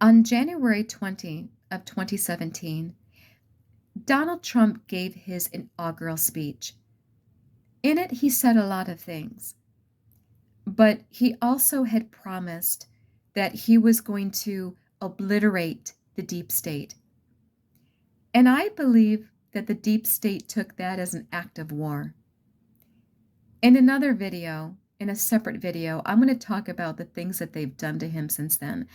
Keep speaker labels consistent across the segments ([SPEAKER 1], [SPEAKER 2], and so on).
[SPEAKER 1] On January 20 of 2017, Donald Trump gave his inaugural speech. In it, he said a lot of things, but he also had promised that he was going to obliterate the deep state. And I believe that the deep state took that as an act of war. In another video, in a separate video, I'm going to talk about the things that they've done to him since then.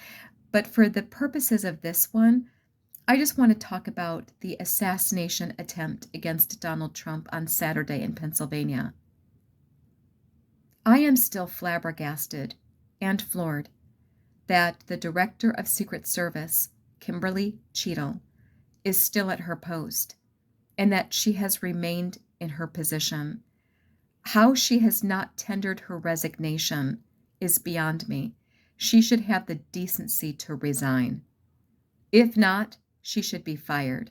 [SPEAKER 1] But for the purposes of this one, I just want to talk about the assassination attempt against Donald Trump on Saturday in Pennsylvania. I am still flabbergasted and floored that the Director of Secret Service, Kimberly Cheatle, is still at her post and that she has remained in her position. How she has not tendered her resignation is beyond me. She should have the decency to resign. If not, she should be fired.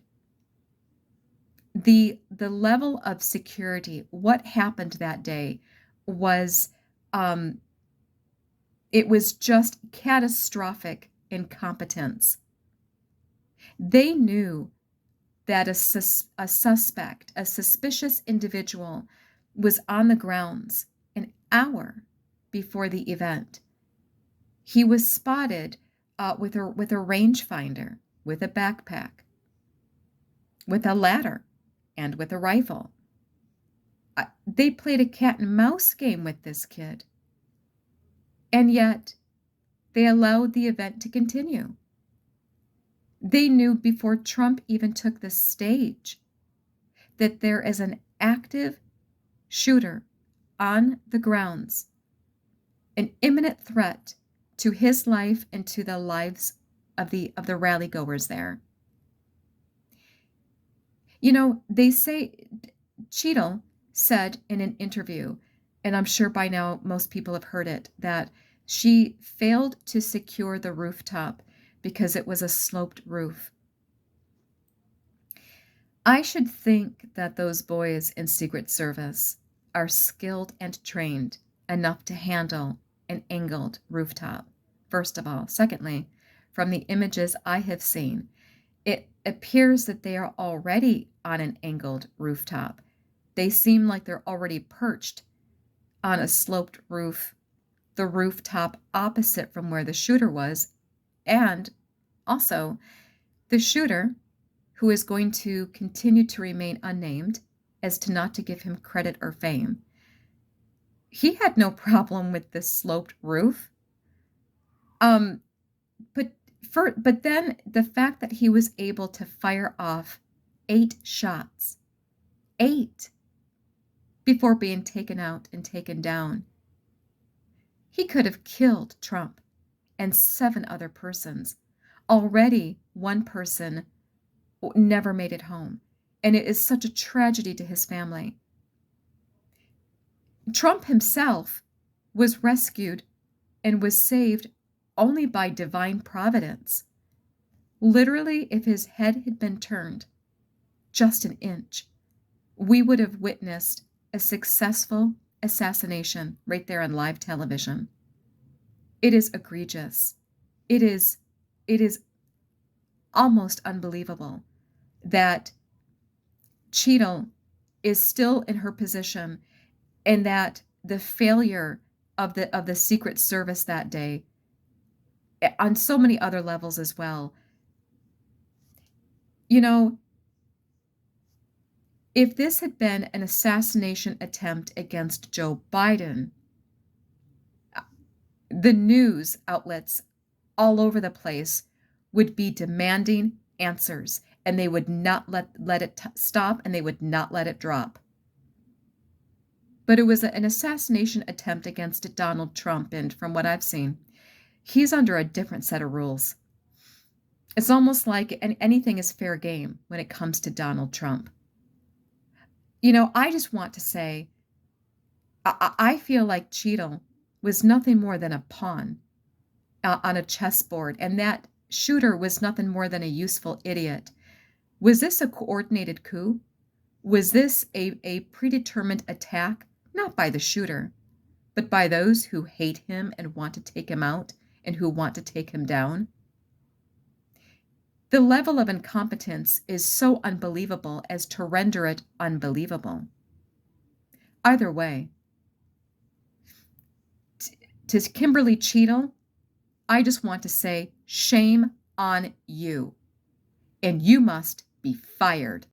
[SPEAKER 1] The level of security, what happened that day was it was just catastrophic incompetence. They knew that a suspect, a suspicious individual, was on the grounds an hour before the event. He was spotted with a rangefinder, with a backpack, with a ladder, and with a rifle. They played a cat and mouse game with this kid. And yet, they allowed the event to continue. They knew before Trump even took the stage that there is an active shooter on the grounds, an imminent threat to his life and to the lives of the rally goers there. You know, they say, Cheatle said in an interview, and I'm sure by now most people have heard it, that she failed to secure the rooftop because it was a sloped roof. I should think that those boys in Secret Service are skilled and trained enough to handle an angled rooftop, first of all. Secondly, from the images I have seen, it appears that they are already on an angled rooftop. They seem like they're already perched on a sloped roof, the rooftop opposite from where the shooter was, and also the shooter, who is going to continue to remain unnamed as to not to give him credit or fame. He had no problem with this sloped roof. But then the fact that he was able to fire off 8 shots, 8, before being taken out and taken down. He could have killed Trump and 7 other persons. Already one person never made it home, and it is such a tragedy to his family. Trump himself was rescued and was saved only by divine providence. Literally, if his head had been turned just an inch, we would have witnessed a successful assassination right there on live television. It is egregious. It is almost unbelievable that Cheatle is still in her position and that the failure of the Secret Service that day, on so many other levels as well. You know, if this had been an assassination attempt against Joe Biden, the news outlets all over the place would be demanding answers, and they would not let it stop, and they would not let it drop. But it was an assassination attempt against Donald Trump, and from what I've seen, he's under a different set of rules. It's almost like anything is fair game when it comes to Donald Trump. You know, I just want to say, I feel like Cheatle was nothing more than a pawn on a chessboard, and that shooter was nothing more than a useful idiot. Was this a coordinated coup? Was this a predetermined attack, not by the shooter, but by those who hate him and want to take him out and who want to take him down? The level of incompetence is so unbelievable as to render it unbelievable. Either way, to Kimberly Cheatle, I just want to say shame on you, and you must be fired.